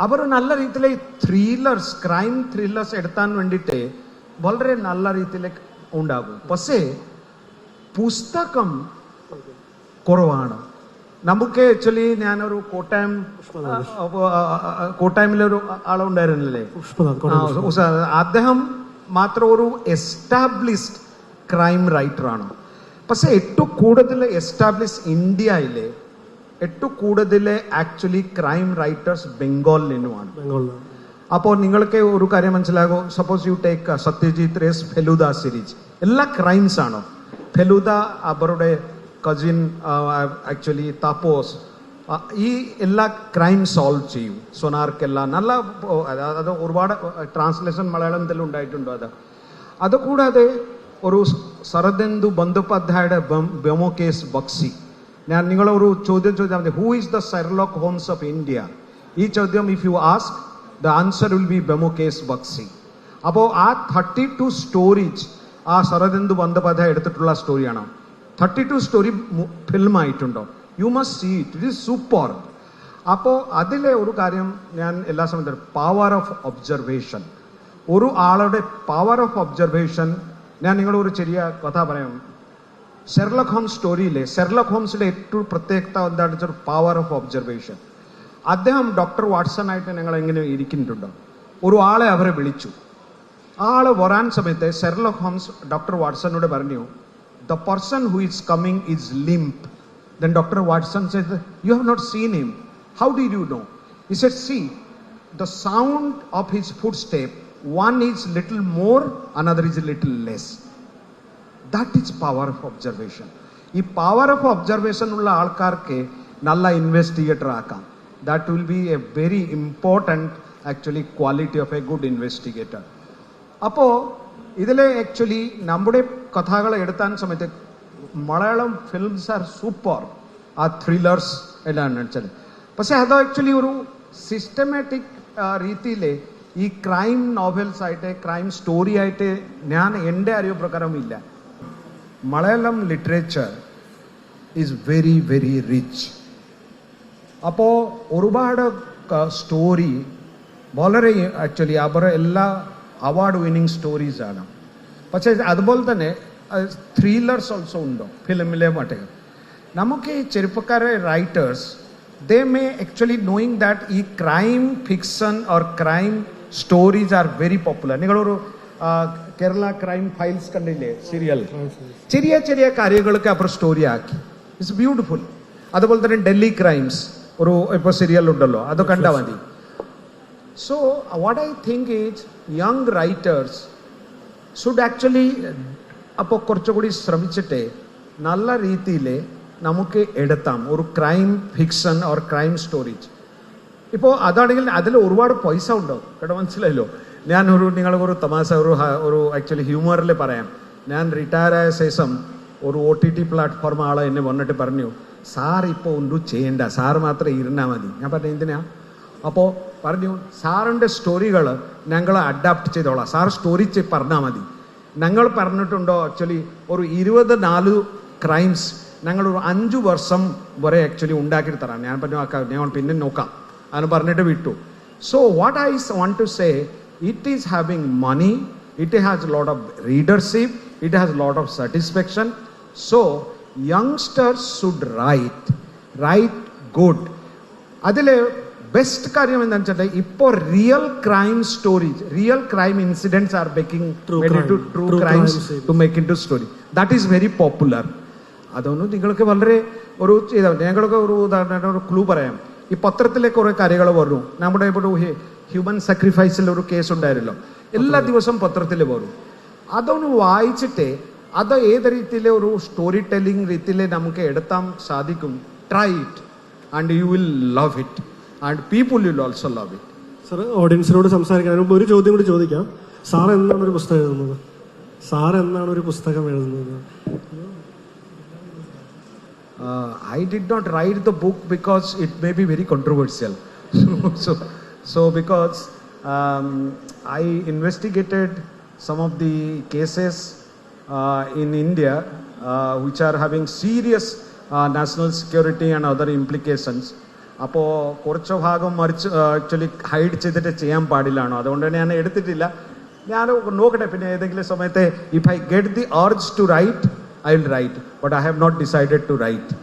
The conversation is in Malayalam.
അവർ നല്ല രീതിയിൽ ത്രില്ലേഴ്സ്, ക്രൈം ത്രില്ലേഴ്സ് എടുത്താൻ വേണ്ടിയിട്ട് വളരെ നല്ല രീതിയിൽ ഉണ്ടാകും. പക്ഷേ പുസ്തകം കുറവാണ്. നമുക്ക് ആക്ച്വലി ഞാനൊരു കോട്ടയമിലൊരു ആളുണ്ടായിരുന്നില്ലേ, അദ്ദേഹം മാത്രം ഒരു എസ്റ്റാബ്ലിഷ്ഡ് ക്രൈം റൈറ്ററാണ്. പക്ഷെ ഏറ്റവും കൂടുതൽ എസ്റ്റാബ്ലിഷ് ഇന്ത്യയിലെ ഏറ്റവും കൂടുതൽ ആക്ച്വലി ക്രൈം റൈറ്റേഴ്സ് ബംഗാളിലുമാണ്. അപ്പോൾ നിങ്ങൾക്ക് ഒരു കാര്യം മനസ്സിലാകും. Suppose you take Satyajit Ray's Feluda series, എല്ലാ ക്രൈംസ് ആണ്. ഫെലൂദ അവരുടെ കസിൻ ആക്ച്വലി താപ്പോസ് ഈ എല്ലാ ക്രൈം സോൾവ് ചെയ്യും. സൊനാർക്കെല്ലാം നല്ല അത് ഒരുപാട് ട്രാൻസ്ലേഷൻ മലയാളത്തിൽ ഉണ്ടായിട്ടുണ്ടോ. അതുകൂടാതെ ഒരു ശരദേന്ദു ബന്ദോപാധ്യായയുടെ ബ്യോമകേസ് ബക്സി. ഞാൻ നിങ്ങളൊരു ചോദ്യം ചോദിച്ചാൽ മതി, who is the Sherlock Holmes of India? ഈ ചോദ്യം if you ask the answer will be Byomkesh Bakshi. അപ്പോൾ ആ 32 സ്റ്റോറീസ് ആ ശരദേന്ദു ബന്ദോപാധ്യായ എടുത്തിട്ടുള്ള സ്റ്റോറിയാണ്. 32 സ്റ്റോറി ഫിലിം ആയിട്ടുണ്ടോ? You must see it, it is super. അപ്പോൾ അതിലെ ഒരു കാര്യം ഞാൻ എല്ലാ സമയത്തും പവർ ഓഫ് ഒബ്സർവേഷൻ, ഒരു ആളുടെ പവർ ഓഫ് ഒബ്സർവേഷൻ. ഞാൻ നിങ്ങളൊരു ചെറിയ കഥ പറയാം. ഷെർലക് ഹോംസ് സ്റ്റോറിയിലെ ഷെർലക് ഹോംസിന്റെ ഏറ്റവും പ്രത്യേകത എന്താണെന്ന് വെച്ചാൽ പവർ ഓഫ് ഒബ്സർവേഷൻ. അദ്ദേഹം ഡോക്ടർ വാട്സൺ ആയിട്ട് ഞങ്ങൾ എങ്ങനെ ഇരിക്കുന്നുണ്ടോ, ഒരു ആളെ അവരെ വിളിച്ചു. ആ ആള് വരാൻ സമയത്ത് ഷെർലക് ഹോംസ് ഡോക്ടർ വാട്സണോട് പറഞ്ഞു, the person who is coming is limb. Then Dr. Watson said, you have not seen him. How did you know? He said, see, the sound of his footstep, one is little more, another is little less. That is power of observation. ഈ പവർ ഓഫ് ഒബ്സർവേഷൻ ഉള്ള ആൾക്കാർക്ക് നല്ല ഇൻവെസ്റ്റിഗേറ്റർ ആക്കാം. That will be A very important actually quality of A good investigator. അപ്പോൾ ഇതിലെ ആക്ച്വലി നമ്മുടെ കഥകൾ എടുത്താൻ സമയത്ത് മലയാളം ഫിലിംസ് ആർ സൂപ്പർ. ആ ത്രില്ലേഴ്സ് എല്ലാം വെച്ചാൽ, പക്ഷെ അത് ആക്ച്വലി ഒരു സിസ്റ്റമാറ്റിക് രീതിയിൽ ഈ ക്രൈം നോവൽസ് ആയിട്ട് ക്രൈം സ്റ്റോറി ആയിട്ട് ഞാൻ എൻ്റെ അറിവ് പ്രകാരം ഇല്ല. Malayalam literature is very very rich. അപ്പോൾ ഒരുപാട് സ്റ്റോറി വളരെ ആക്ച്വലി അവർ എല്ലാ അവാർഡ് വിന്നിങ് സ്റ്റോറീസ് ആണ്. പക്ഷേ അതുപോലെ തന്നെ ത്രില്ലേഴ്സ് ഓൾസോ ഉണ്ടോ ഫിലിമിലെ മറ്റേ. നമുക്ക് ഈ ചെറുപ്പക്കാരെ writers they may actually knowing that ഈ crime fiction or crime stories are very popular. നിങ്ങളൊരു കേരള ക്രൈം ഫയൽസ് കണ്ടില്ലേ സീരിയൽ, ചെറിയ ചെറിയ കാര്യങ്ങളൊക്കെ അവർ സ്റ്റോറി ആക്കി. It's beautiful. അതുപോലെ തന്നെ ഡൽഹി ക്രൈംസ് ഒരു ഇപ്പോൾ സീരിയൽ ഉണ്ടല്ലോ, അത് കണ്ടാൽ മതി. So what I think is young writers should actually അപ്പോൾ കുറച്ചുകൂടി ശ്രമിച്ചിട്ട് നല്ല രീതിയിൽ നമുക്ക് എടുത്താം ഒരു crime fiction or crime stories. ഇപ്പോൾ അതാണെങ്കിൽ അതിൽ ഒരുപാട് പൈസ ഉണ്ടാവും കേട്ടോ, മനസ്സിലായല്ലോ. നിങ്ങൾക്കൊരു തമാശ ഒരു ആക്ച്വലി ഹ്യൂമറിൽ പറയാം. ഞാൻ റിട്ടയർ ആയ ശേഷം ഒരു OTT പ്ലാറ്റ്ഫോം ആളെ എന്നെ വന്നിട്ട് പറഞ്ഞു, സാർ ഇപ്പോൾ ഒന്നും ചെയ്യണ്ട, സാർ മാത്രം ഇരുന്നാൽ മതി. ഞാൻ പറഞ്ഞു എന്തിനാ? അപ്പോൾ പറഞ്ഞു, സാറിൻ്റെ സ്റ്റോറികൾ ഞങ്ങൾ അഡാപ്റ്റ് ചെയ്തോളാം, സാർ സ്റ്റോറി പറഞ്ഞാൽ മതി. ഞങ്ങൾ പറഞ്ഞിട്ടുണ്ടോ ആക്ച്വലി ഒരു 24 ക്രൈംസ് ഞങ്ങൾ ഒരു 5 വർഷം വരെ ആക്ച്വലി ഉണ്ടാക്കി തരാം. ഞാൻ പറഞ്ഞു ഞങ്ങൾ പിന്നെ നോക്കാം എന്ന് പറഞ്ഞിട്ട് വിട്ടു. So what I want to say, it is having money, it has lot of readership, it has lot of satisfaction. So youngsters should write good. അതിൽ ബെസ്റ്റ് കാര്യം എന്താണെന്ന് വെച്ചാൽ ഇപ്പോൾ real crime stories, real crime incidents are making true crimes to make into story. That is very popular. അതൊന്നും നിങ്ങൾക്ക് വളരെ ഒരു ചെയ്താൽ ഞങ്ങൾക്ക് ഒരു ഉദാഹരണം ഒരു ക്ലൂ പറയാം. ഈ പത്രത്തിലെ കുറേ കാര്യങ്ങൾ പറഞ്ഞു. നമ്മുടെ ഇപ്പോൾ ഹ്യൂമൻ സാക്രിഫൈസിൽ ഒരു കേസ് ഉണ്ടായിരുന്നല്ലോ, എല്ലാ ദിവസവും പത്രത്തിൽ വരും. അതൊന്ന് വായിച്ചിട്ട് അത് ഏത് രീതിയിലെ ഒരു സ്റ്റോറി ടെല്ലിംഗ് രീതിയിൽ നമുക്ക് എടുത്താൻ സാധിക്കും. Try it and you will love it and people will also love it. Sir, ഓഡിയൻസിനോട് സംസാരിക്കാൻ ഒരു ചോദ്യം കൂടി ചോദിക്കാം. സാർ എന്നാണ് ഒരു പുസ്തകം എഴുതുന്നത്? സാർ എന്നാണ് ഒരു പുസ്തകം എഴുതുന്നത്? I did not write the book because it may be very controversial. so because I investigated some of the cases in India which are having serious national security and other implications. അപ്പോൾ കുറച്ച് ഭാഗം മറിച്ച് ആക്ച്വലി ഹൈഡ് ചെയ്തിട്ട് ചെയ്യാൻ പാടില്ലാണോ, അതുകൊണ്ട് തന്നെ ഞാൻ എടുത്തിട്ടില്ല. ഞാൻ നോക്കട്ടെ, പിന്നെ ഏതെങ്കിലും സമയത്ത് if I get the urge to write I will write, but I have not decided to right.